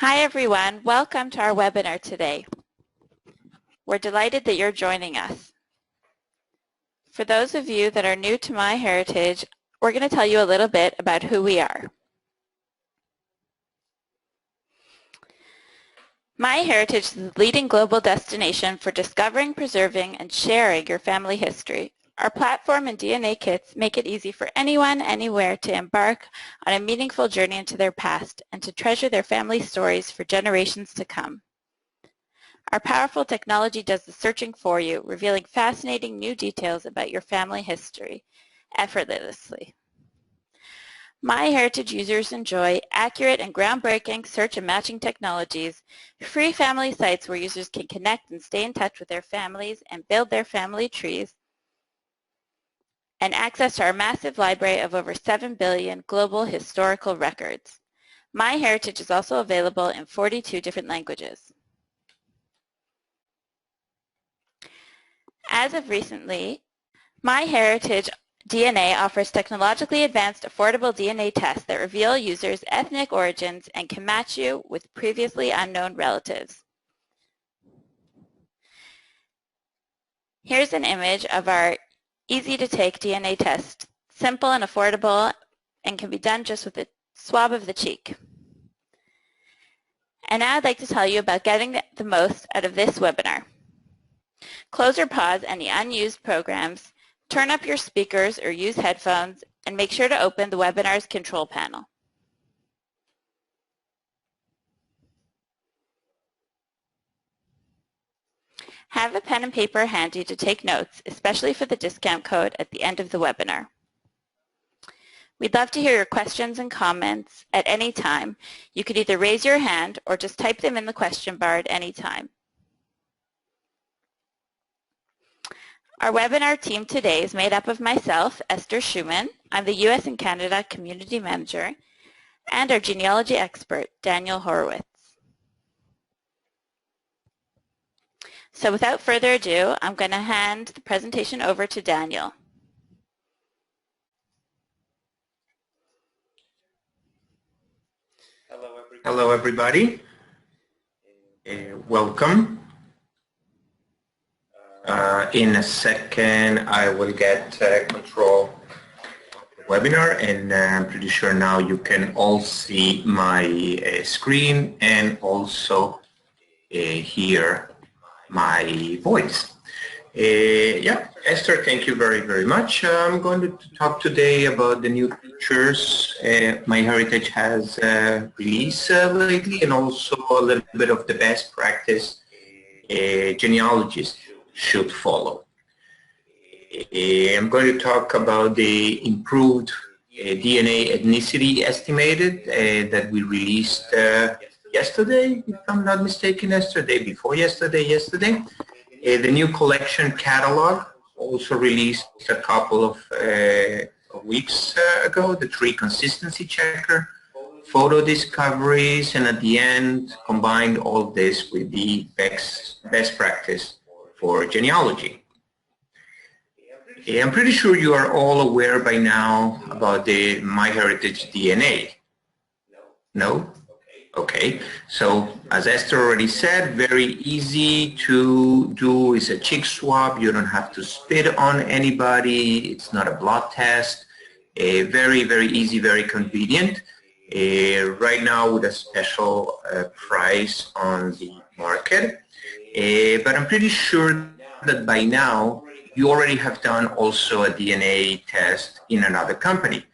Hi everyone, welcome to our webinar today. We're delighted that you're joining us. For those of you that are new to MyHeritage, we're going to tell you a little bit about who we are. MyHeritage is the leading global destination for discovering, preserving, and sharing your family history. Our platform and DNA kits make it easy for anyone, anywhere to embark on a meaningful journey into their past and to treasure their family stories for generations to come. Our powerful technology does the searching for you, revealing fascinating new details about your family history effortlessly. MyHeritage users enjoy accurate and groundbreaking search and matching technologies, free family sites where users can connect and stay in touch with their families and build their family trees, and access to our massive library of over 7 billion global historical records. MyHeritage is also available in 42 different languages. As of recently, MyHeritage DNA offers technologically advanced, affordable DNA tests that reveal users' ethnic origins and can match you with previously unknown relatives. Here's an image of our easy-to-take DNA test, simple and affordable, and can be done just with a swab of the cheek. And now I'd like to tell you about getting the most out of this webinar. Close or pause any unused programs, turn up your speakers or use headphones, and make sure to open the webinar's control panel. Have a pen and paper handy to take notes, especially for the discount code at the end of the webinar. We'd love to hear your questions and comments at any time. You could either raise your hand or just type them in the question bar at any time. Our webinar team today is made up of myself, Esther Schumann. I'm the US and Canada Community Manager, and our genealogy expert, Daniel Horowitz. So without further ado, I'm going to hand the presentation over to Daniel. Hello everybody. Welcome. In a second, I will get control of the webinar, and I'm pretty sure now you can all see my screen and also hear my voice. Yeah, Esther, thank you very, very much. I'm going to talk today about the new features MyHeritage has released lately, and also a little bit of the best practice genealogists should follow. I'm going to talk about the improved DNA Ethnicity Estimated that we released yesterday, if I'm not mistaken, yesterday, before yesterday. The new collection catalog, also released a couple of weeks ago, the tree consistency checker, photo discoveries, and at the end combined all of this with the best practice for genealogy. I'm pretty sure you are all aware by now about the MyHeritage DNA. No? Okay, so as Esther already said, very easy to do. Is a cheek swab. You don't have to spit on anybody. It's not a blood test. Very, very easy, very convenient. Right now with a special price on the market. But I'm pretty sure that by now you already have done also a DNA test in another company.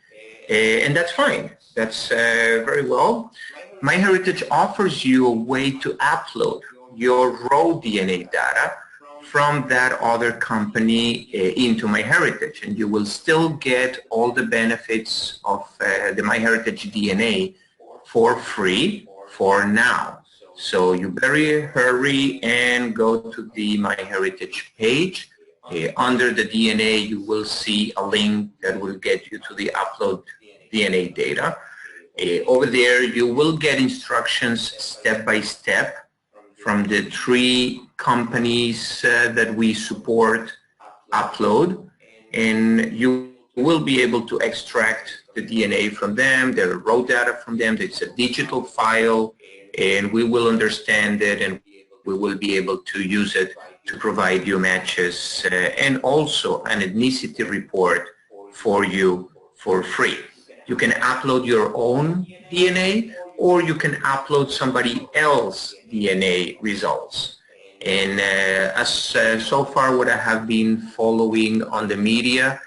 And that's fine. That's very well. MyHeritage offers you a way to upload your raw DNA data from that other company into MyHeritage, and you will still get all the benefits of the MyHeritage DNA for free for now. So you better hurry and go to the MyHeritage page. Under the DNA, you will see a link that will get you to the upload DNA data. Over there, you will get instructions step by step from the 3 companies that we support upload, and you will be able to extract the DNA from them, the raw data from them. It's a digital file, and we will understand it, and we will be able to use it to provide you matches and also an ethnicity report for you for free. You can upload your own DNA, or you can upload somebody else's DNA results. And so far what I have been following on the media,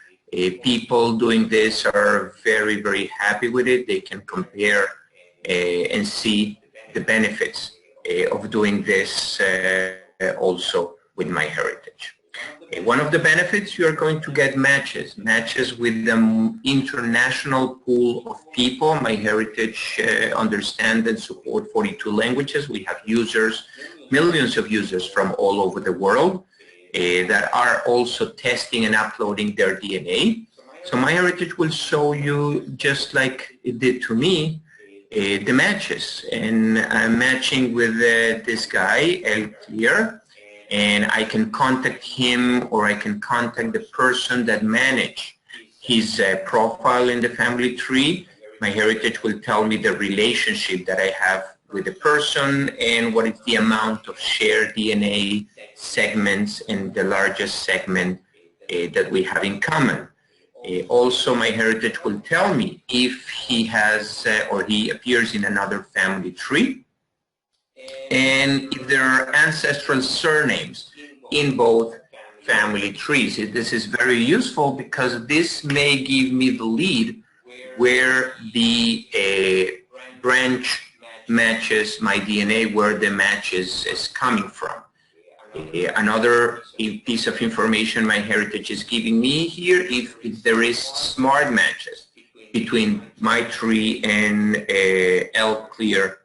people doing this are very, very happy with it. They can compare and see the benefits of doing this also with MyHeritage. One of the benefits, you are going to get matches with the international pool of people. MyHeritage understands and supports 42 languages. We have users, millions of users from all over the world that are also testing and uploading their DNA. So MyHeritage will show you, just like it did to me, the matches. And I'm matching with this guy, El Clear, and I can contact him, or I can contact the person that managed his profile in the family tree. MyHeritage will tell me the relationship that I have with the person and what is the amount of shared DNA segments and the largest segment that we have in common. Also, MyHeritage will tell me if he has or he appears in another family tree, and if there are ancestral surnames in both family trees. This is very useful because this may give me the lead where the branch matches my DNA, where the match is coming from. Another piece of information MyHeritage is giving me here, if there is smart matches between my tree and El Clear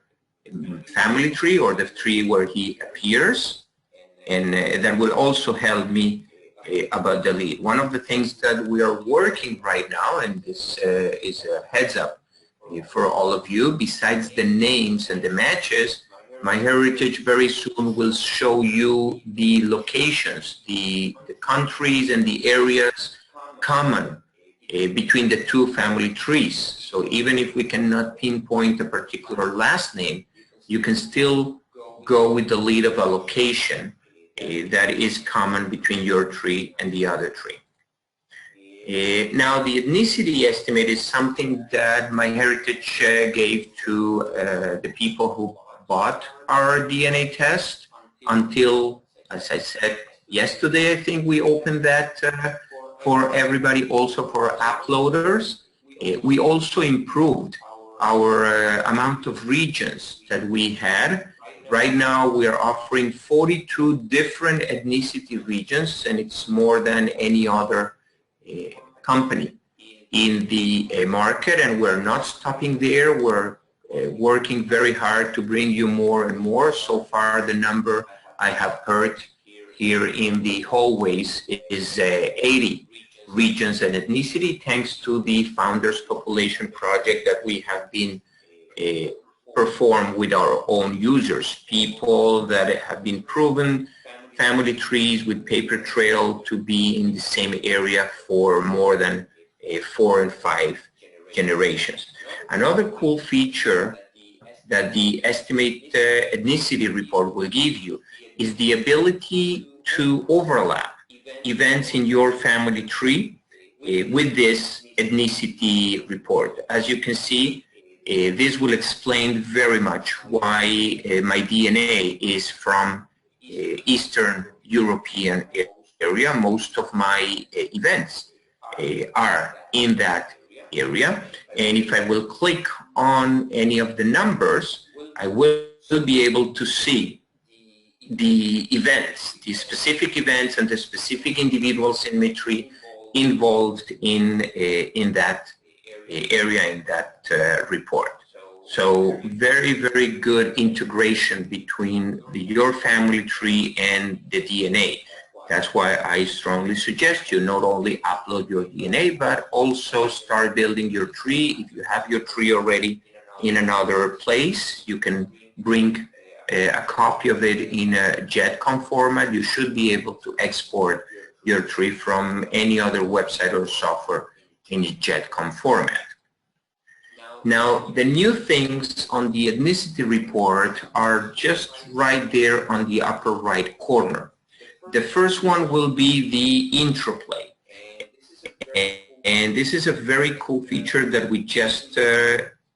family tree, or the tree where he appears, and that will also help me about the lead. One of the things that we are working right now, and this is a heads up for all of you, besides the names and the matches, MyHeritage very soon will show you the locations, the countries and the areas common between the two family trees. So even if we cannot pinpoint a particular last name, you can still go with the lead of a location that is common between your tree and the other tree. Now, the ethnicity estimate is something that MyHeritage gave to the people who bought our DNA test until, as I said, yesterday. I think we opened that for everybody, also for uploaders. We also improved our amount of regions that we had. Right now we are offering 42 different ethnicity regions, and it's more than any other company in the market, and we're not stopping there. We're working very hard to bring you more and more. So far the number I have heard here in the hallways is 80 regions and ethnicity, thanks to the Founders Population Project that we have been performed with our own users, people that have been proven family trees with paper trail to be in the same area for more than 4 and 5 generations. Another cool feature that the Estimate Ethnicity Report will give you is the ability to overlap events in your family tree with this ethnicity report. As you can see, this will explain very much why my DNA is from Eastern European area. Most of my events are in that area, and if I will click on any of the numbers, I will be able to see the events, the specific events and the specific individuals in my tree involved in that area, in that report. So very, very good integration between your family tree and the DNA. That's why I strongly suggest you not only upload your DNA, but also start building your tree. If you have your tree already in another place, you can bring a copy of it in a JETCOM format. You should be able to export your tree from any other website or software in a JETCOM format. Now, the new things on the ethnicity report are just right there on the upper right corner. The first one will be the interplay. And this is a very cool feature that we just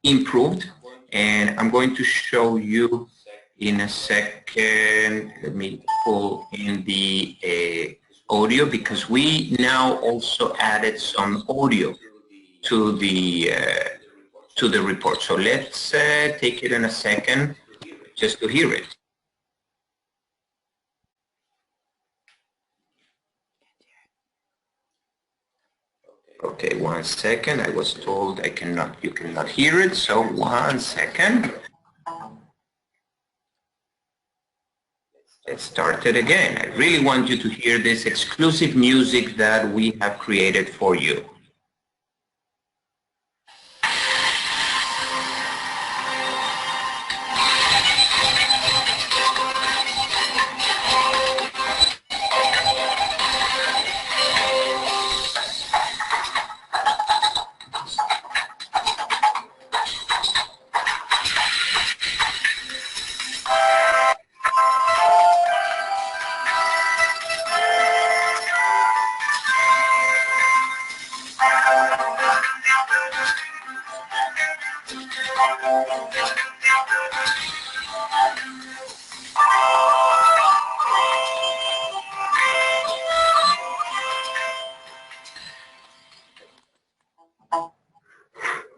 improved. And I'm going to show you in a second. Let me pull in the audio, because we now also added some audio to the report. So let's take it in a second just to hear it. Okay, 1 second. I was told you cannot hear it, so 1 second. Let's start it again. I really want you to hear this exclusive music that we have created for you.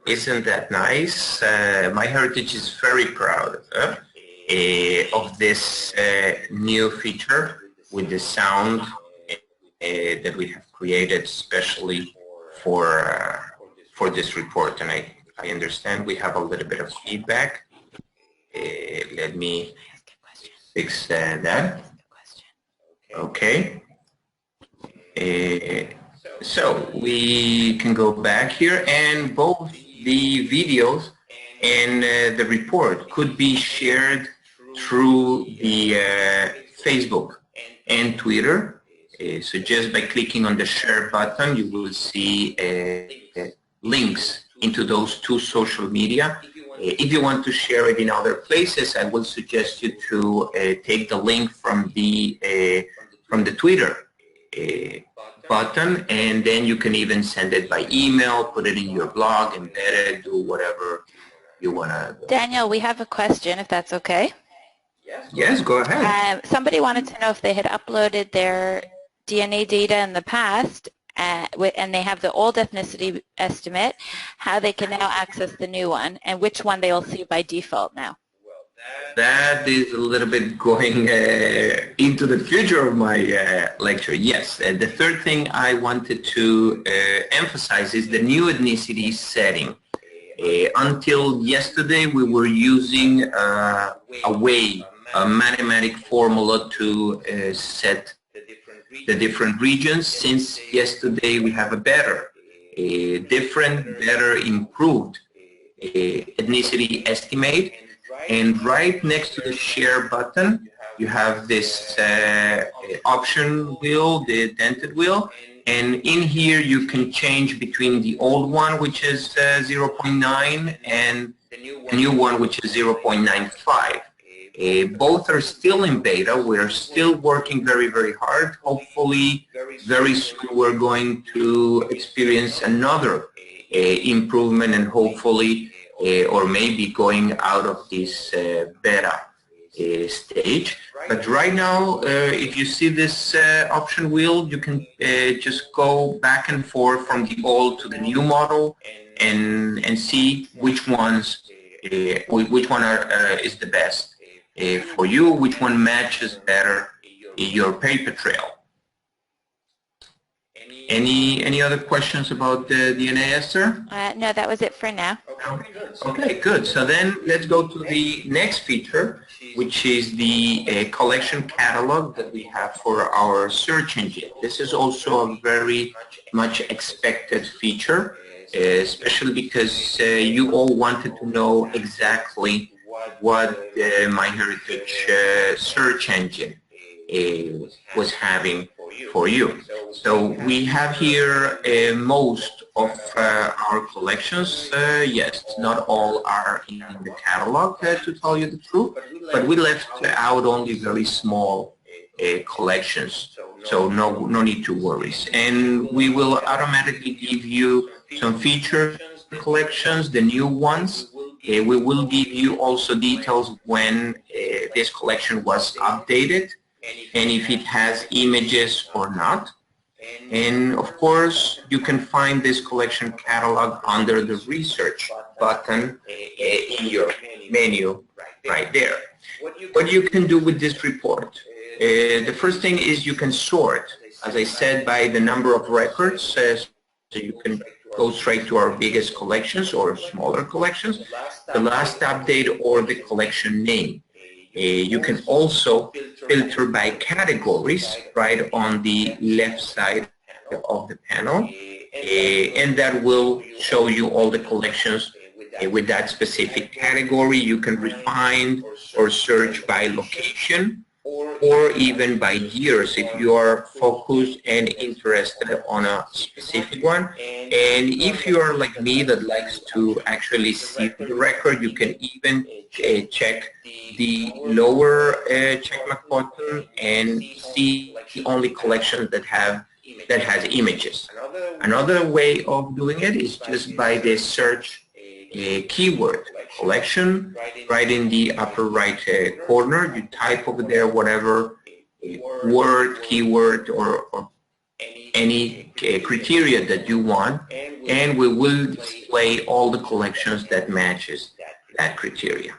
Isn't that nice? MyHeritage is very proud of this new feature with the sound that we have created especially for this report. And I understand we have a little bit of feedback. Let me fix that. Okay. So we can go back here, and both the videos and the report could be shared through the Facebook and Twitter. So just by clicking on the share button, you will see links into those two social media. If you want to share it in other places, I will suggest you to take the link from the Twitter button, and then you can even send it by email, put it in your blog, embed it, do whatever you want to do. Daniel, we have a question, if that's okay. Yes, go ahead. Somebody wanted to know if they had uploaded their DNA data in the past and they have the old ethnicity estimate, how they can now access the new one, and which one they will see by default now. That is a little bit going into the future of my lecture. Yes, the third thing I wanted to emphasize is the new ethnicity setting. Until yesterday, we were using a mathematic formula to set the different regions. Since yesterday, we have a better, improved ethnicity estimate. And right next to the share button, you have this option wheel, the dented wheel. And in here, you can change between the old one, which is 0.9, and the new one, which is 0.95. Both are still in beta. We're still working very, very hard. Hopefully, very soon, we're going to experience another improvement, and hopefully, or maybe going out of this beta stage. But right now, if you see this option wheel, you can just go back and forth from the old to the new model and see which one is the best for you, which one matches better your paper trail. Any other questions about the DNA, Esther? No, that was it for now. Okay, good. So then let's go to the next feature, which is the collection catalog that we have for our search engine. This is also a very much expected feature, especially because you all wanted to know exactly what the MyHeritage search engine was having for you. So we have here most of our collections. Yes, not all are in the catalog, to tell you the truth, but we left out only very small collections. So no need to worry. And we will automatically give you some feature collections, the new ones. We will give you also details when this collection was updated and if it has images or not. And of course, you can find this collection catalog under the research button in your menu right there. What you can do with this report? The first thing is you can sort, as I said, by the number of records. So you can go straight to our biggest collections or smaller collections, the last update or the collection name. You can also filter by categories right on the left side of the panel, and that will show you all the collections with that specific category. You can refine or search by location or even by years if you are focused and interested on a specific one. And if you are like me that likes to actually see the record, you can even check the lower checkmark button and see the only collection that has images. Another way of doing it is just by the search keyword collection right in the upper right corner. You type over there whatever word, keyword, or any criteria that you want, and we will display all the collections that matches that criteria.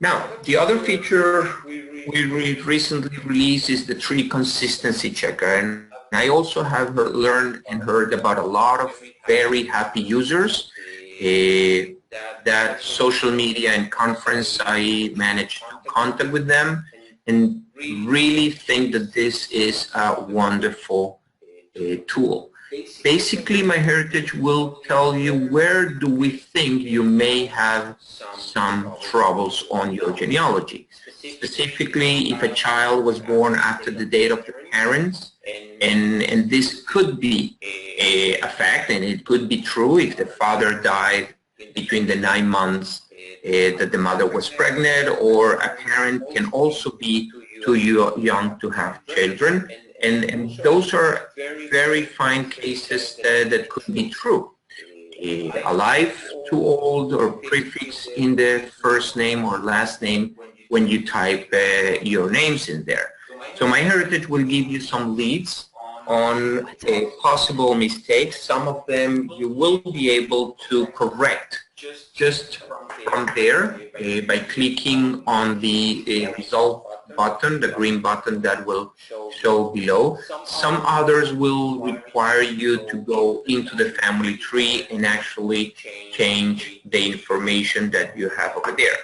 Now, the other feature we recently released is the tree consistency checker, and I also have learned and heard about a lot of very happy users that social media and conference I managed to contact with them and really think that this is a wonderful tool. Basically, MyHeritage will tell you where do we think you may have some troubles on your genealogy. Specifically, if a child was born after the date of the parents, and this could be a fact, and it could be true if the father died between the 9 months that the mother was pregnant, or a parent can also be too young to have children. And those are very fine cases that could be true. Alive, too old, or prefix in the first name or last name when you type your names in there. So MyHeritage will give you some leads on possible mistakes. Some of them you will be able to correct just from there by clicking on the result button, the green button that will show below. Some others will require you to go into the family tree and actually change the information that you have over there.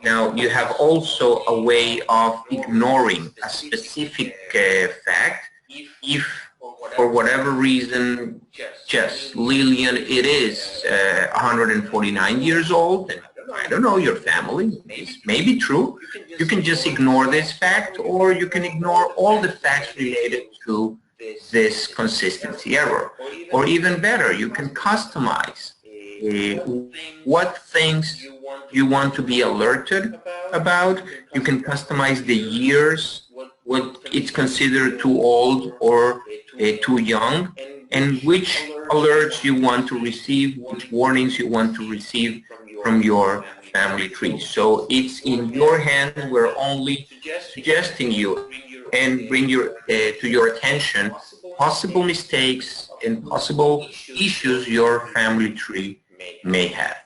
Now, you have also a way of ignoring a specific fact if, for whatever reason, just Lillian, it is 149 years old, and I don't know your family, this may be true. You can just ignore this fact, or you can ignore all the facts related to this consistency error. Or even better, you can customize what things you want to be alerted about. You can customize the years, what it's considered too old or too young, and which alerts you want to receive, which warnings you want to receive from your family tree. So it's in your hands. We're only suggesting you and bring to your attention possible mistakes and possible issues your family tree may have.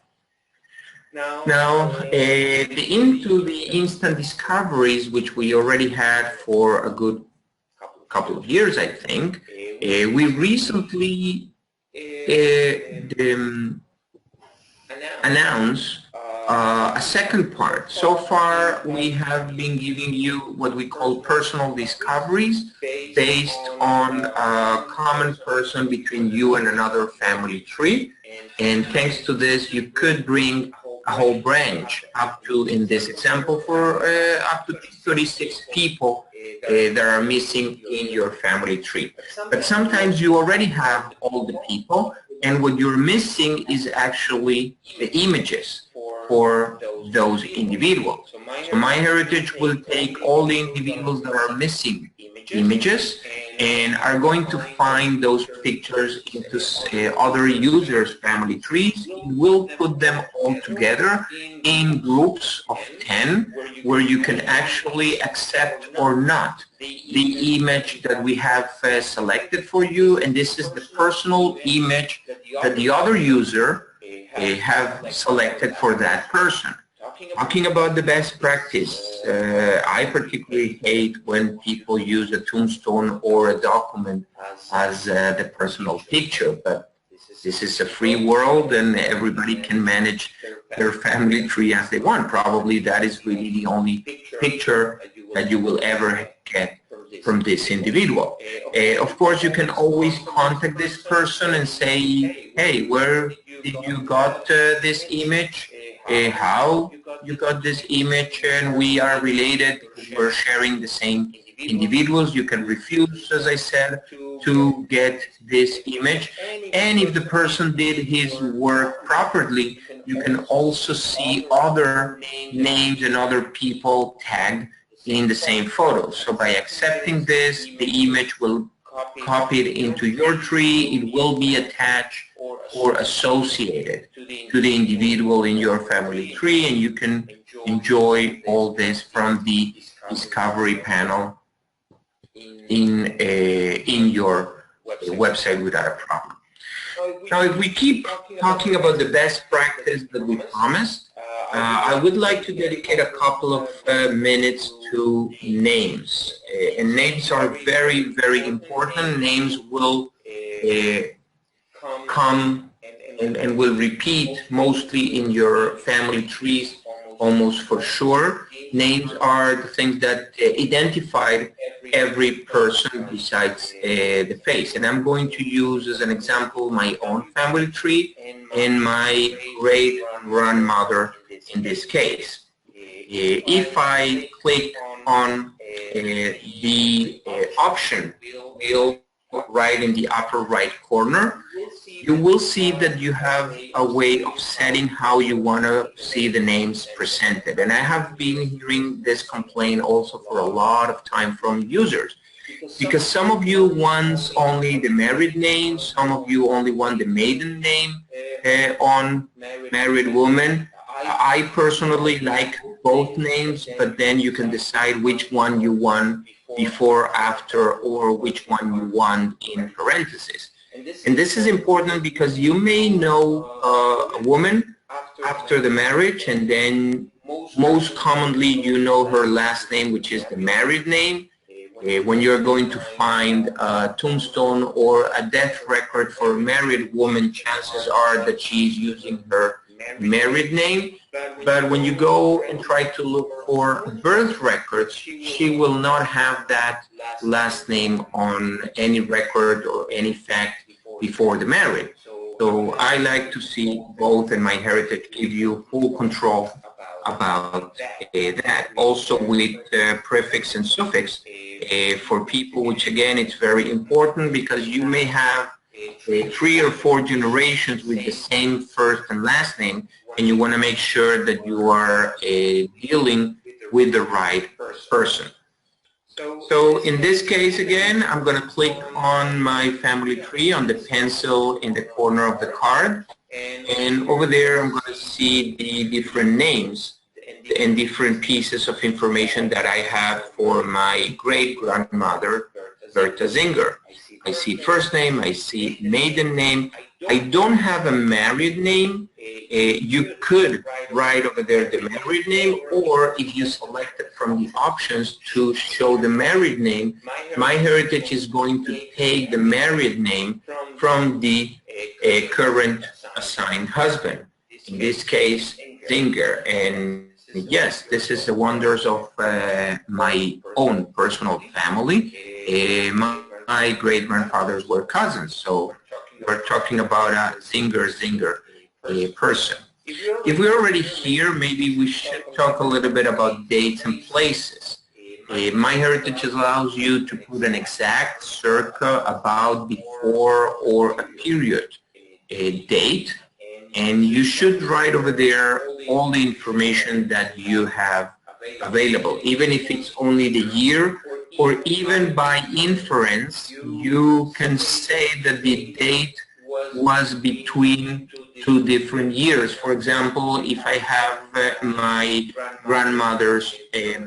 Now, into the instant discoveries, which we already had for a good couple of years, I think, we recently announced a second part. So far, we have been giving you what we call personal discoveries based on a common person between you and another family tree. And thanks to this, you could bring a whole branch up to, in this example, for up to 36 people that are missing in your family tree. But sometimes you already have all the people, and what you're missing is actually the images for those individuals. So MyHeritage will take all the individuals that are missing images and are going to find those pictures into other users' family trees. It will put them all together in groups of 10 where you can actually accept or not the image that we have selected for you, and this is the personal image that the other user have selected for that person. Talking about the best practice, I particularly hate when people use a tombstone or a document as the personal picture, but this is a free world and everybody can manage their family tree as they want. Probably that is really the only picture that you will ever get from this individual. Of course, you can always contact this person and say, hey, where did you got this image? How you got this image, and we are related because we're sharing the same individuals. You can refuse, as I said, to get this image, and if the person did his work properly, you can also see other names and other people tagged in the same photo. So by accepting this, the image will copy it into your tree, it will be attached or associated to the individual in your family tree, and you can enjoy all this from the discovery panel in your website without a problem. Now, if we keep talking about the best practice that we promised, I would like to dedicate a couple of minutes to names. And names are very, very important. Names will come and will repeat mostly in your family trees almost for sure. Names are the things that identify every person besides the face. And I'm going to use as an example my own family tree and my great-grandmother in this case. If I click on the option wheel right in the upper right corner, you will see that you have a way of setting how you want to see the names presented. And I have been hearing this complaint also for a lot of time from users, because some of you want only the married name, some of you only want the maiden name on married woman. I personally like both names, but then you can decide which one you want before, after, or which one you want in parentheses. And this is important because you may know a woman after the marriage, and then most commonly you know her last name, which is the married name. When you're going to find a tombstone or a death record for a married woman, chances are that she's using her married name. But when you go and try to look for birth records, she will not have that last name on any record or any fact before the marriage. So I like to see both, and MyHeritage give you full control about that. Also with prefix and suffix for people, which again it's very important because you may have 3 or 4 generations with the same first and last name, and you want to make sure that you are dealing with the right person. So in this case, again, I'm going to click on my family tree on the pencil in the corner of the card, and over there I'm going to see the different names and different pieces of information that I have for my great-grandmother, Berta Zinger. I see first name, I see maiden name. I don't have a married name. You could write over there the married name, or if you select it from the options to show the married name, MyHeritage is going to take the married name from the current assigned husband, in this case, Zinger. And yes, this is the wonders of my own personal family. My great-grandfathers were cousins, so we're talking about a Zinger person. If we're already here, maybe we should talk a little bit about dates and places. MyHeritage allows you to put an exact circa, about, before, or a period date, and you should write over there all the information that you have available, even if it's only the year, or even by inference, you can say that the date was between two different years. For example, if I have my grandmother's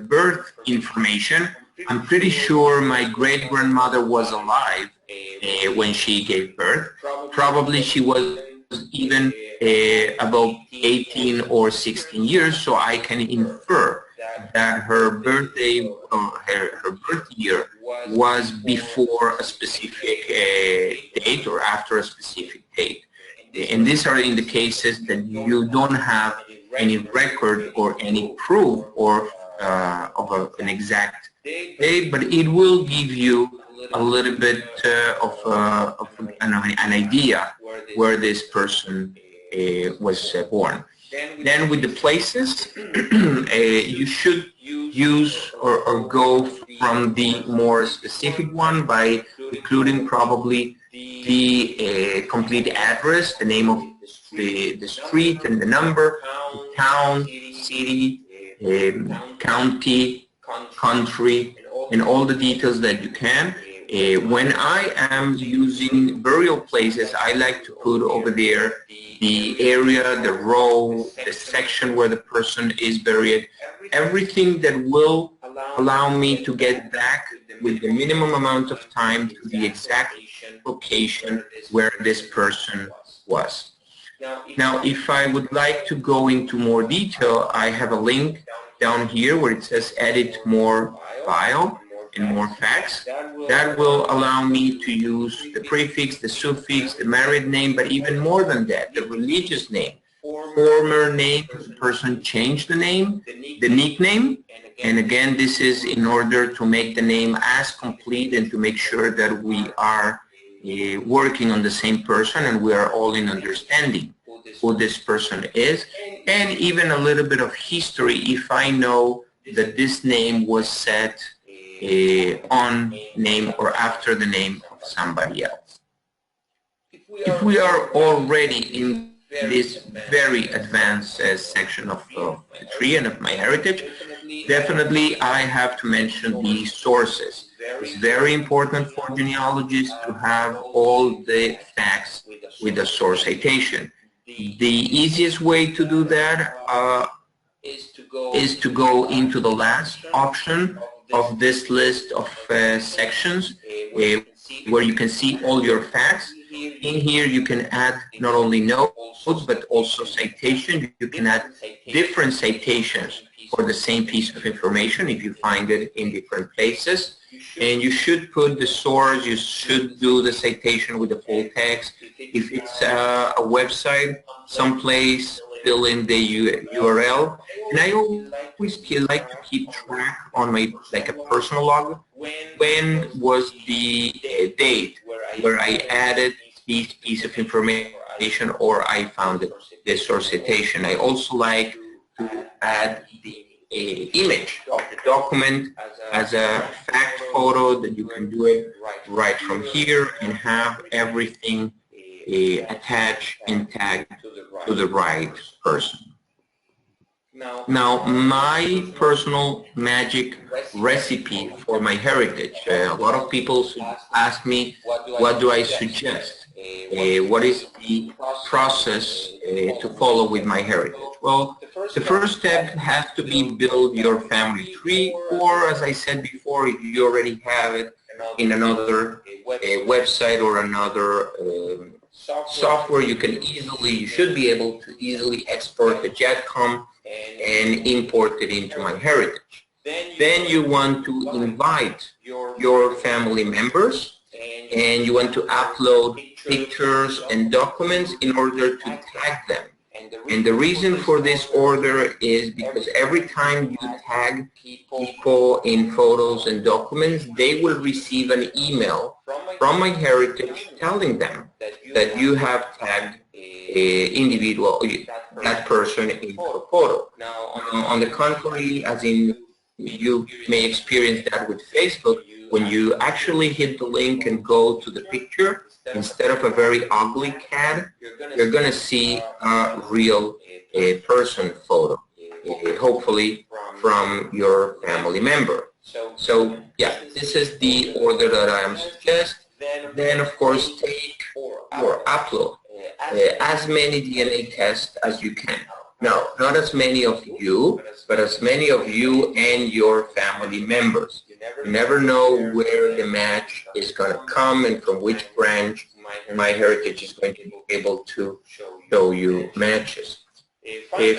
birth information, I'm pretty sure my great-grandmother was alive when she gave birth. Probably she was even about 18 or 16 years, so I can infer that her birthday or her birth year was before a specific date or after a specific date. And these are in the cases that you don't have any record or any proof or of an exact date, but it will give you a little bit of an idea where this person was born. Then with the places, you should use or go from the more specific one by including probably the complete address, the name of the street and the number, the town, city, county, country, and all the details that you can. When I am using burial places, I like to put over there the area, the row, the section where the person is buried, everything that will allow me to get back with the minimum amount of time to the exact location where this person was. Now, if I would like to go into more detail, I have a link down here where it says edit more file and more facts. That will allow me to use the prefix, the suffix, the married name, but even more than that, the religious name, former name, the person changed the name, the nickname, and again, this is in order to make the name as complete and to make sure that we are working on the same person and we are all in understanding who this person is, and even a little bit of history if I know that this name was set on name or after the name of somebody else. If we are already in this very advanced section of the tree and of MyHeritage, definitely I have to mention the sources. It's very important for genealogists to have all the facts with a source citation. The easiest way to do that is to go into the last option of this list of sections where you can see all your facts. In here you can add not only notes but also citation. You can add different citations for the same piece of information if you find it in different places. And you should put the source, you should do the citation with the full text. If it's a website, someplace, fill in the URL. And I always like to keep track on my, like a personal log, when was the date where I added this piece of information or I found the source citation. I also like to add the image of the document as a fact photo that you can do it right from here and have everything attached and tagged to the right person. Now, my personal magic recipe for MyHeritage. A lot of people ask me, what do I suggest? What is the process to follow with MyHeritage? Well, the first step has to be build your family tree, or as I said before, if you already have it in another website or another software, you should be able to easily export the JADCOM and import it into MyHeritage. Then you want to invite your family members and you want to upload pictures and documents in order to tag them. And the reason for this order is because every time you tag people in photos and documents, they will receive an email from MyHeritage telling them that you have tagged individual, that person in a photo. On the contrary, as in you may experience that with Facebook. When you actually hit the link and go to the picture, instead of a very ugly cat, you're going to see a real person photo, hopefully from your family member. So yeah, this is the order that I am suggesting. Then of course take or upload as many DNA tests as you can. No, not as many of you, but as many of you and your family members. You never know where the match is going to come and from which branch MyHeritage is going to be able to show you matches.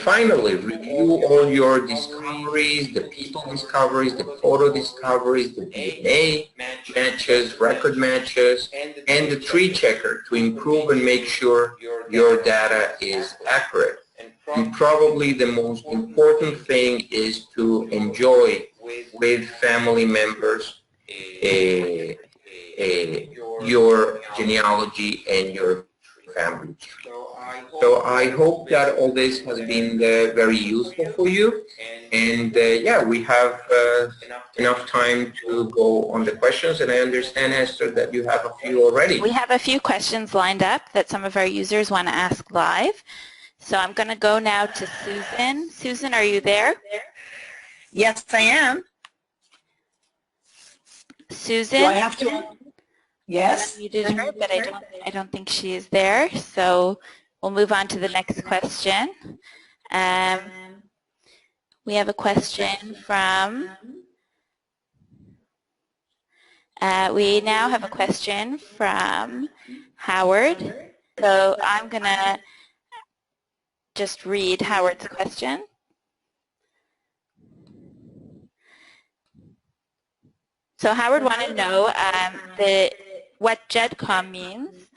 Finally, review all your discoveries, the people discoveries, the photo discoveries, the DNA matches, record matches, and the tree checker to improve and make sure your data is accurate. And probably the most important thing is to enjoy with family members your genealogy and your family tree. So I hope that all this has been very useful for you. And yeah, we have enough time to go on the questions. And I understand, Esther, that you have a few already. We have a few questions lined up that some of our users want to ask live. So I'm going to go now to Susan. Susan, are you there? Yes, I am. Susan? Do I have to? Yes. You did her, but I don't think she is there. So we'll move on to the next question. We have a question from, we now have a question from Howard. So I'm going to just read Howard's question. So Howard wanted to know what GEDCOM means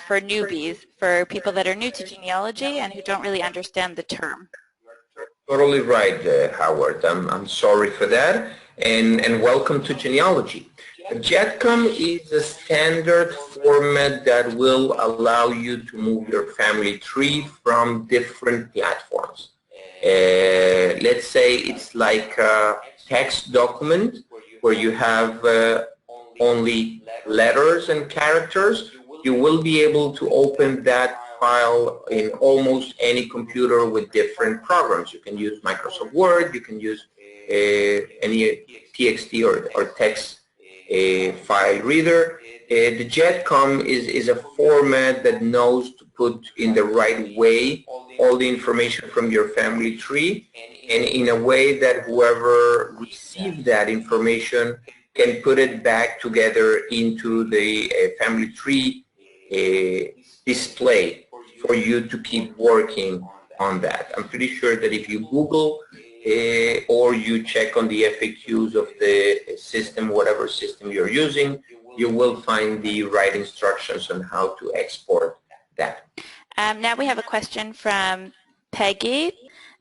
for newbies, for people that are new to genealogy and who don't really understand the term. Totally right, Howard. I'm sorry for that, and welcome to genealogy. GEDCOM is a standard format that will allow you to move your family tree from different platforms. Let's say it's like a text document where you have only letters and characters. You will be able to open that file in almost any computer with different programs. You can use Microsoft Word, you can use any TXT or text file reader. The GEDCOM is a format that knows to put in the right way all the information from your family tree, and in a way that whoever received that information can put it back together into the family tree display for you to keep working on that. I'm pretty sure that if you Google or you check on the FAQs of the system, whatever system you're using, you will find the right instructions on how to export that. Now we have a question from Peggy.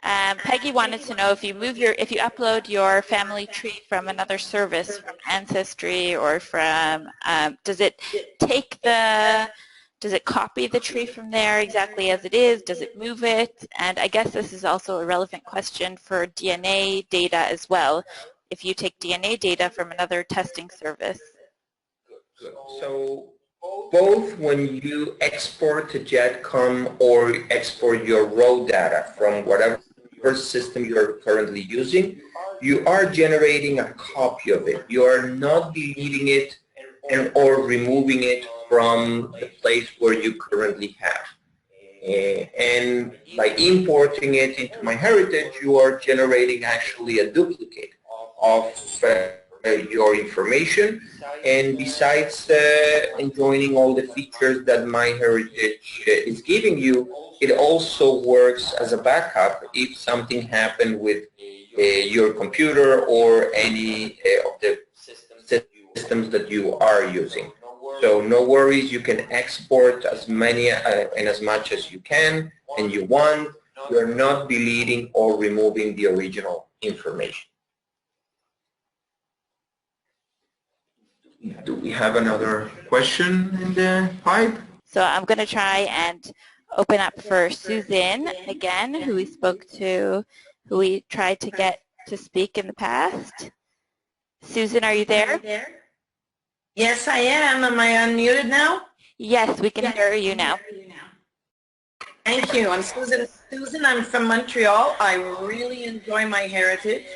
Peggy wanted to know if you upload your family tree from another service, from Ancestry or from, does it copy the tree from there exactly as it is? Does it move it? And I guess this is also a relevant question for DNA data as well, if you take DNA data from another testing service. So both when you export to GEDCOM or export your raw data from whatever system you're currently using, you are generating a copy of it. You are not deleting it or removing it from the place where you currently have. And by importing it into MyHeritage, you are generating actually a duplicate of your information, and besides enjoying all the features that MyHeritage is giving you, it also works as a backup if something happened with your computer or any of the systems that you are using. So no worries, you can export as many and as much as you can and you want. You're not deleting or removing the original information. Do we have another question in the pipe? So I'm going to try and open up for Susan again, who we tried to get to speak in the past. Susan, are you there? Yes, I am. Am I unmuted now? Yes, we can hear you now. Thank you. I'm Susan. Susan, I'm from Montreal. I really enjoy MyHeritage.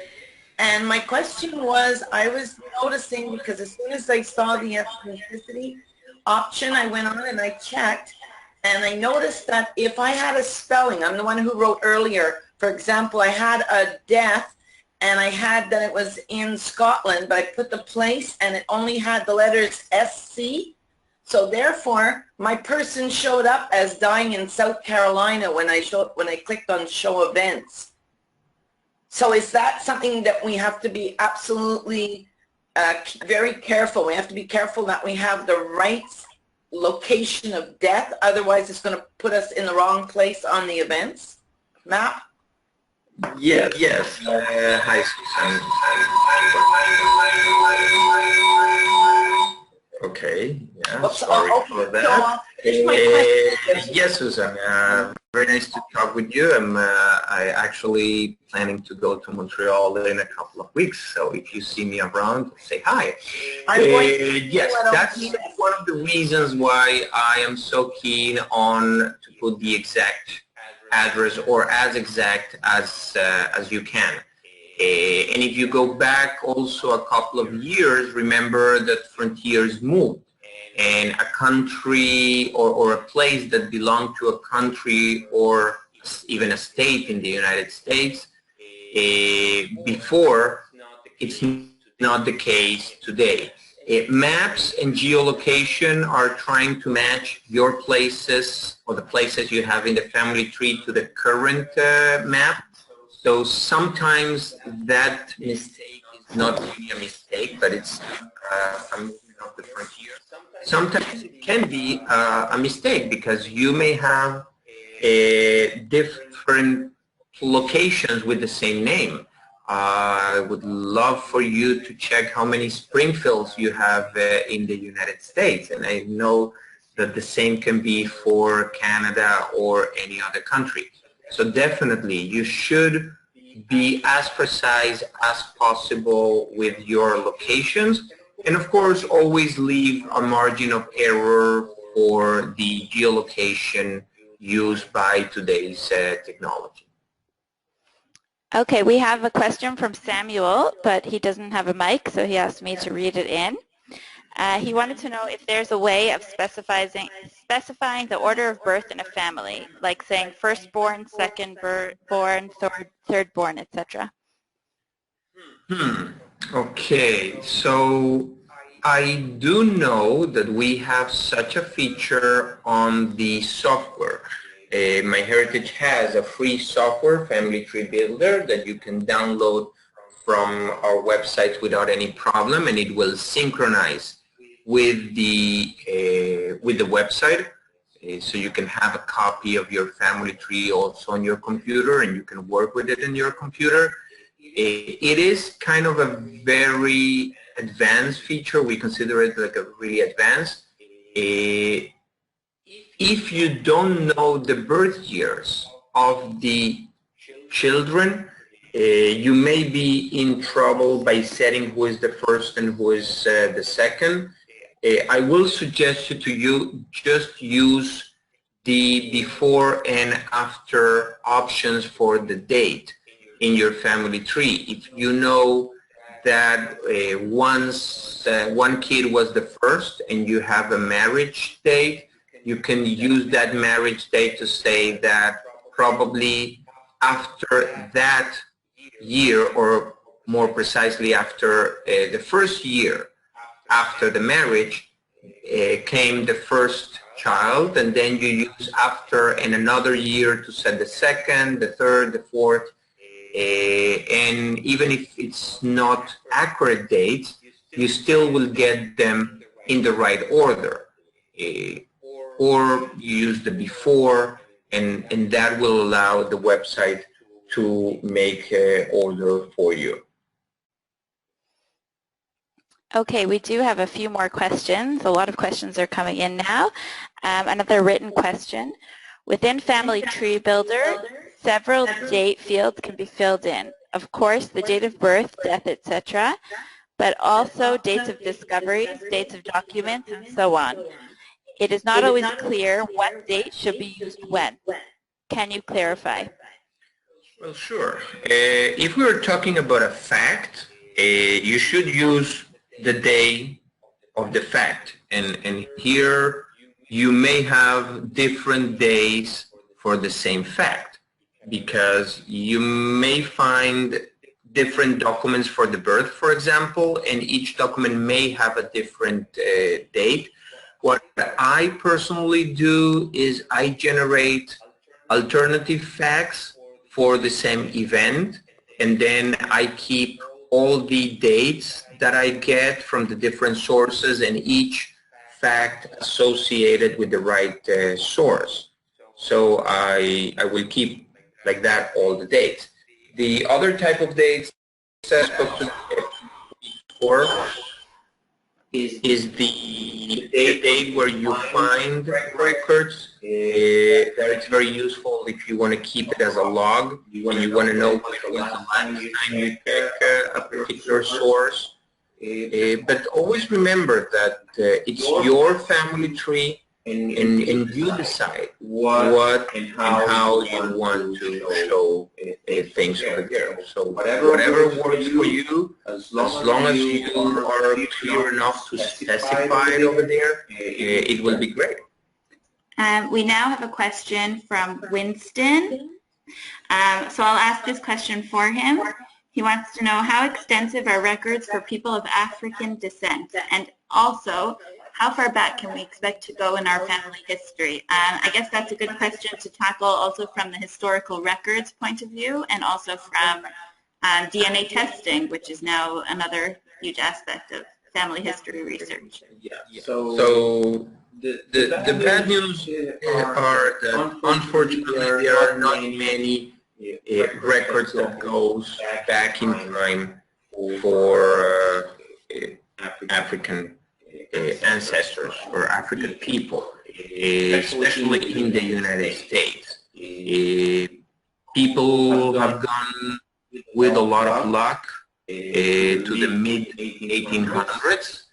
And my question was, I was noticing, because as soon as I saw the ethnicity option, I went on and I checked, and I noticed that if I had a spelling, I'm the one who wrote earlier, for example, I had a death, and I had that it was in Scotland, but I put the place, and it only had the letters SC. So therefore, my person showed up as dying in South Carolina when I clicked on show events. So is that something that we have to be absolutely very careful? We have to be careful that we have the right location of death, otherwise it's going to put us in the wrong place on the events map? Yes. Hi, Susan. Okay. Yeah. Oops, Sorry okay, for so that. here's my question. Yes, Susan. Very nice to talk with you. I actually planning to go to Montreal in a couple of weeks. So if you see me around, say hi. Yes, that's one of the reasons why I am so keen on to put the exact address, or as exact as you can. And if you go back also a couple of years, remember that frontiers moved, and a country or a place that belonged to a country or even a state in the United States before, it's not the case today. Maps and geolocation are trying to match your places or the places you have in the family tree to the current map. So sometimes that mistake is not really a mistake, but it's a movement of the frontier. Sometimes it can be a mistake because you may have different locations with the same name. I would love for you to check how many Springfields you have in the United States, and I know that the same can be for Canada or any other country. So definitely you should be as precise as possible with your locations, and of course always leave a margin of error for the geolocation used by today's technology. Okay, we have a question from Samuel, but he doesn't have a mic, so he asked me to read it in. He wanted to know if there's a way of specifying the order of birth in a family, like saying firstborn, secondborn, thirdborn, etc. Okay, so I do know that we have such a feature on the software. MyHeritage has a free software, Family Tree Builder, that you can download from our website without any problem, and it will synchronize with the website, so you can have a copy of your family tree also on your computer, and you can work with it in your computer. It is kind of a very advanced feature. We consider it like a really advanced. If you don't know the birth years of the children, you may be in trouble by setting who is the first and who is the second. I will suggest you to just use the before and after options for the date in your family tree. If you know that once one kid was the first and you have a marriage date, you can use that marriage date to say that probably after that year, or more precisely after the first year after the marriage, came the first child, and then you use after and another year to set the second, the third, the fourth, and even if it's not accurate dates, you still will get them in the right order. Or you use the before, and that will allow the website to make order for you. Okay, we do have a few more questions. A lot of questions are coming in now. Another written question. Within Family Tree Builder, several date fields can be filled in. of course, the date of birth, death, etc., but also dates of discoveries, dates of documents, and so on. It is not always clear what date should be used when. Can you clarify? Well, sure. If we are talking about a fact, you should use the day of the fact. And here you may have different days for the same fact, because you may find different documents for the birth, for example, and each document may have a different date. What I personally do is I generate alternative facts for the same event, and then I keep all the dates that I get from the different sources and each fact associated with the right source. So I will keep like that all the dates. The other type of dates I spoke to before is the date where you find records. That it's very useful if you want to keep it as a log, when you want to know when the last time you check a particular source. But always remember that it's your family tree, and you decide what and how you want to show things over there. So whatever works for you, as long as you are clear enough to specify it over there, it will be great. We now have a question from Winston. So I'll ask this question for him. He wants to know, how extensive are records for people of African descent? And also, how far back can we expect to go in our family history? I guess that's a good question to tackle also from the historical records point of view, and also from DNA testing, which is now another huge aspect of family history research. Yeah. So the bad news are that unfortunately there are not many records that goes back in time for African ancestors or African people, especially in the United States. People have gone with a lot of luck to the mid-1800s,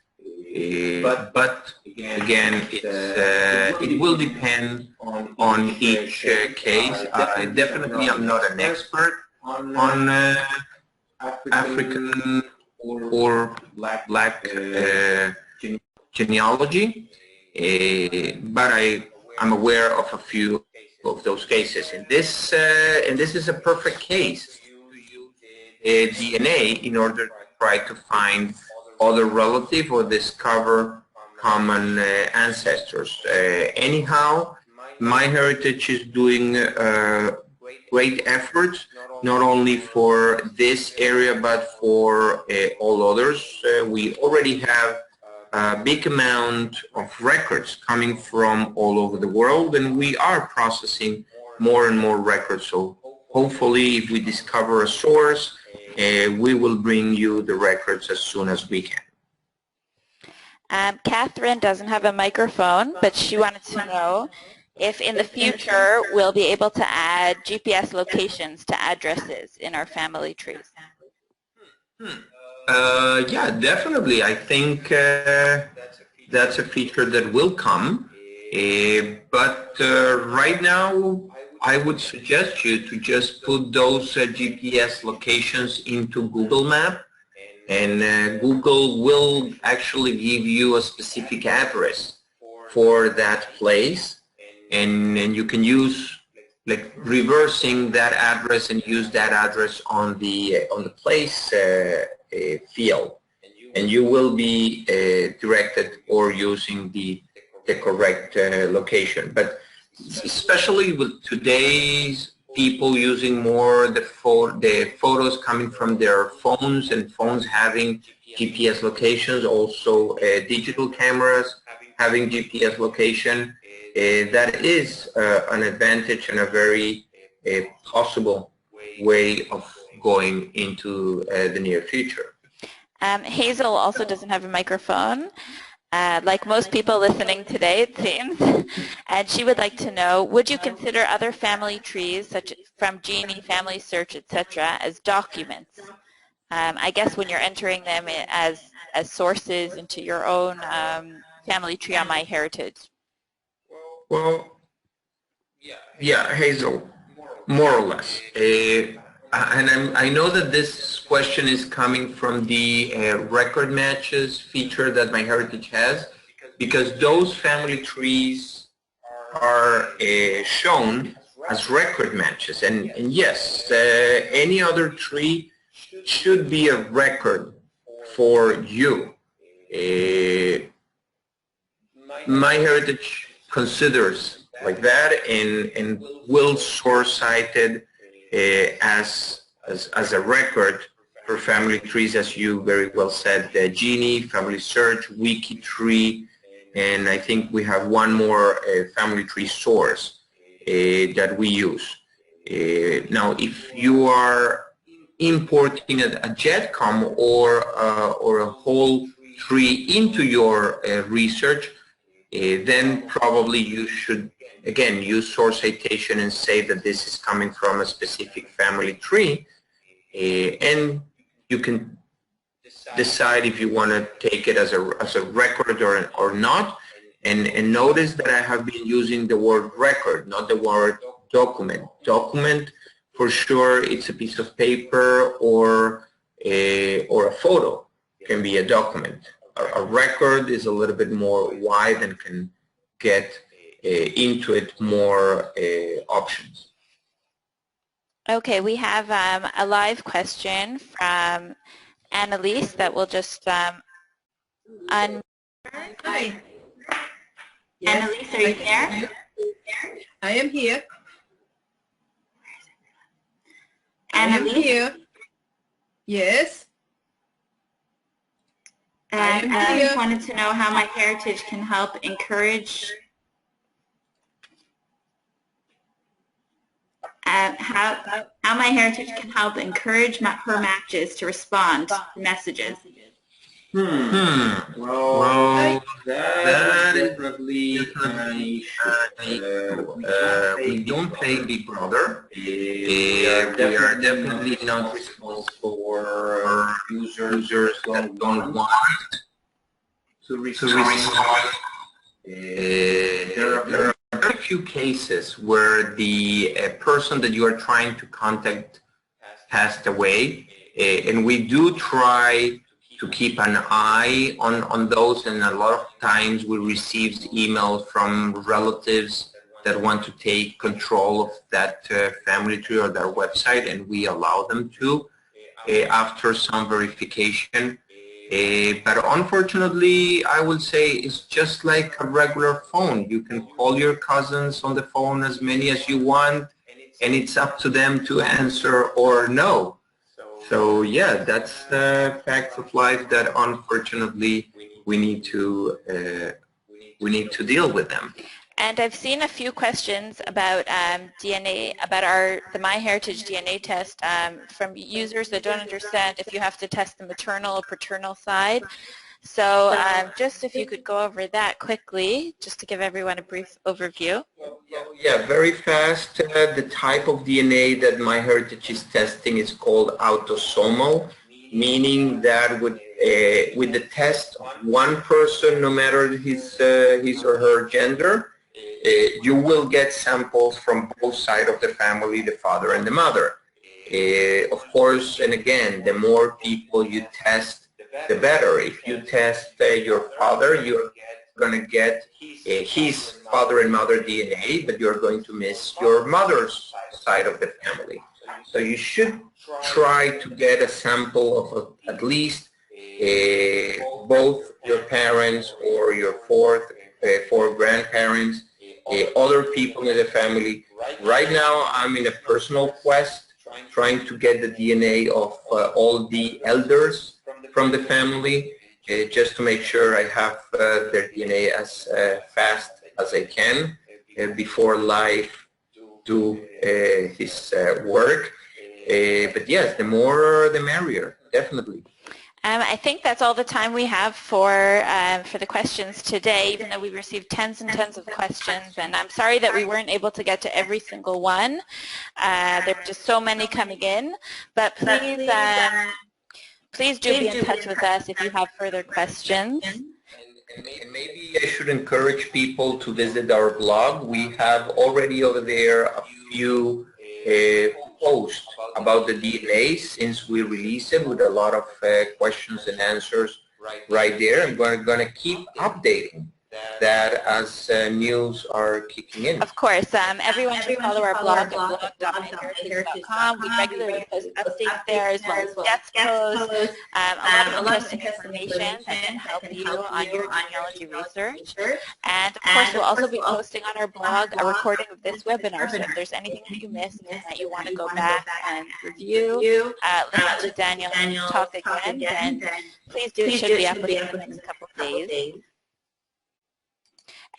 but again, it will depend on each case. I definitely am not an expert on African or black genealogy, but I'm aware of a few of those cases. And this is a perfect case to use DNA in order to try to find other relative or discover common ancestors. Anyhow, MyHeritage is doing great efforts, not only for this area but for all others. We already have a big amount of records coming from all over the world, and we are processing more and more records. So hopefully, if we discover a source, we will bring you the records as soon as we can. Catherine doesn't have a microphone, but she wanted to know if in the future we'll be able to add GPS locations to addresses in our family trees. Yeah, definitely. I think that's a feature that will come. But right now, I would suggest you to just put those GPS locations into Google Map, and Google will actually give you a specific address for that place, and you can use like reversing that address and use that address on the place field, and you will be directed or using the correct location. But especially with today's people using more the photos coming from their phones, and phones having GPS locations, also digital cameras having GPS location, that is an advantage and a very possible way of going into the near future. Hazel also doesn't have a microphone. like most people listening today, it seems. And she would like to know, would you consider other family trees, such as from Genie, Family Search, etc., as documents? I guess when you're entering them as sources into your own family tree on MyHeritage. Well, yeah, Hazel, more or less. And I know that this question is coming from the record matches feature that MyHeritage has, because those family trees are shown as record matches. And yes, any other tree should be a record for you. MyHeritage considers like that and will source cited as a record for family trees, as you very well said, the Genie, Family Search, WikiTree, and I think we have one more family tree source that we use. Now, if you are importing a JETCOM or a whole tree into your research, then probably you should, again, use source citation and say that this is coming from a specific family tree, and you can decide if you want to take it as a record or not. And notice that I have been using the word record, not the word document. Document, for sure, it's a piece of paper or a photo can be a document. A record is a little bit more wide and can get into it more options. Okay, we have a live question from Annalise that we'll just Hi. Yes, Annalise, are you there? I am here. Annalise? I am here. Yes. And I wanted to know how MyHeritage can help encourage how MyHeritage can help encourage her matches to respond to messages. Well, that is definitely we don't play Big Brother. We are definitely not responsible for users that don't want to respond. There are very few cases where the person that you are trying to contact passed away, and we do try to keep an eye on those, and a lot of times we receive emails from relatives that want to take control of that family tree or their website, and we allow them to after some verification. But unfortunately, I would say it's just like a regular phone. You can call your cousins on the phone as many as you want, and it's up to them to answer or no. So yeah, that's the facts of life that unfortunately we need to deal with them. And I've seen a few questions about DNA, about the MyHeritage DNA test from users that don't understand if you have to test the maternal or paternal side. So just if you could go over that quickly, just to give everyone a brief overview. Yeah, very fast. The type of DNA that MyHeritage is testing is called autosomal, meaning that with the test of one person, no matter his or her gender, you will get samples from both sides of the family, the father and the mother. Of course, and again, the more people you test, the better. If you test your father, you're going to get his father and mother DNA, but you're going to miss your mother's side of the family. So you should try to get a sample of at least both your parents or your four grandparents, other people in the family. Right now, I'm in a personal quest trying to get the DNA of all the elders from the family, just to make sure I have their DNA as fast as I can before life do his work. But yes, the more the merrier, definitely. I think that's all the time we have for the questions today, even though we received tons and tons of questions. And I'm sorry that we weren't able to get to every single one. There were just so many coming in. But please do be in touch with us if you have further questions. And maybe I should encourage people to visit our blog. We have already over there a few posts about the DNA since we released it, with a lot of questions and answers right there. And we're going to keep updating that as news are kicking in. Of course, everyone should follow our blog at blog.myheritage.com. We regularly post updates there, as well as guest posts, a lot of interesting information that can help you on your genealogy research. And of course, we'll also be posting on our blog a recording of this webinar, so if there's anything that you missed and that you want to go back and review, listen to Daniel talk again, then please do. It should be up within the next couple of days.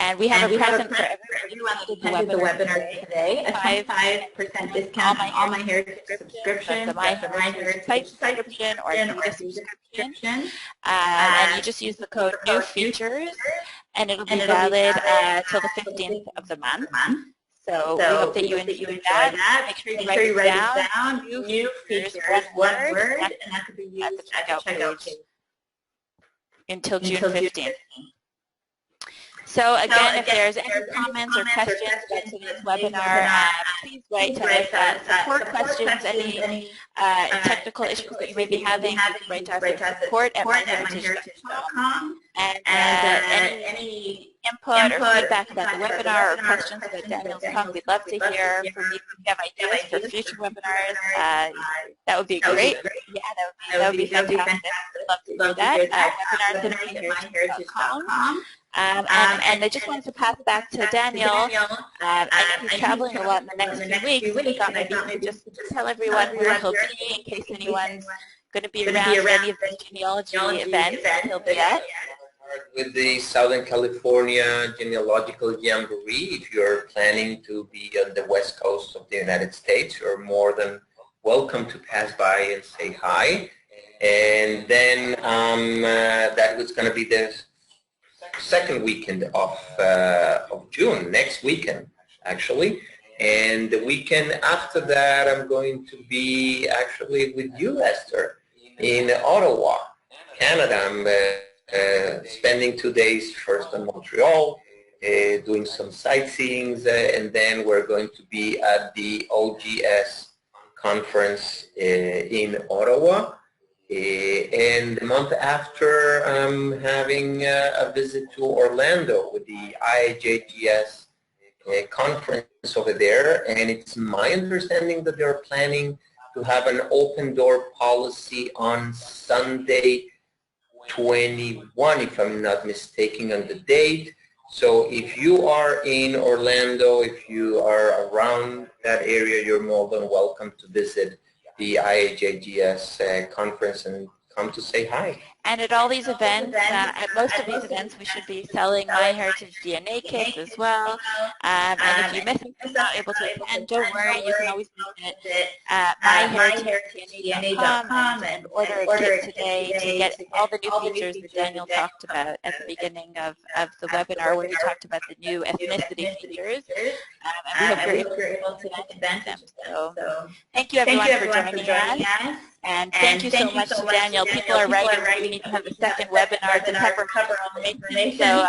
And we have a present for everyone who attended the webinar today, a 25% discount on all MyHeritage subscriptions, the MyHeritage site subscription or data subscription. And you just use the code New Features, and it'll be valid till the 15th of the month. So we hope that you enjoy that. Make sure you write it down. New Features, one word, and that could be used at the checkout page until June 15th. So again, if there's any comments or questions about today's webinar, please write to us. Support questions, any technical issues that you may be having, write to us at support@myheritage.com. And any input or feedback about the webinar or questions about Daniel's talk, we'd love to hear from you. If you have ideas for future webinars, that would be great. Yeah, that would be fantastic. We'd love to do that. Webinars@myheritage.com. And I just wanted to pass back to Daniel. And he's traveling a lot in the next few weeks. We thought maybe we could just tell everyone where he'll be in case anyone's going to be around any of the genealogy events that he'll be at. With the Southern California Genealogical Jamboree, if you're planning to be on the west coast of the United States, you're more than welcome to pass by and say hi. And then that was going to be the second weekend of June, next weekend actually. And the weekend after that, I'm going to be actually with you, Esther, in Ottawa, Canada. I'm spending 2 days first in Montreal, doing some sightseeing, and then we're going to be at the OGS conference in Ottawa. And the month after, I'm having a visit to Orlando with the IJGS conference over there, and it's my understanding that they're planning to have an open door policy on Sunday 21, if I'm not mistaken on the date. So if you are in Orlando, if you are around that area, you're more than welcome to visit the IHAGS conference and come to say hi. And at all these events, at most of these events, we should be selling MyHeritage DNA kits as well. And if you miss it, you're not able to attend, don't worry, you can always visit MyHeritageDNA.com and order a kit today to get all the new features that Daniel talked about at the beginning of the webinar when we talked about the new ethnicity features. And we hope you're able to implement them. So thank you everyone for joining us. And thank you so much to Daniel. People are writing that we need to have a second webinar to cover more information. So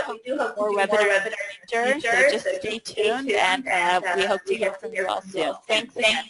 we do have more webinars in the future. So just stay tuned, and we hope to hear from you all soon. Thanks again.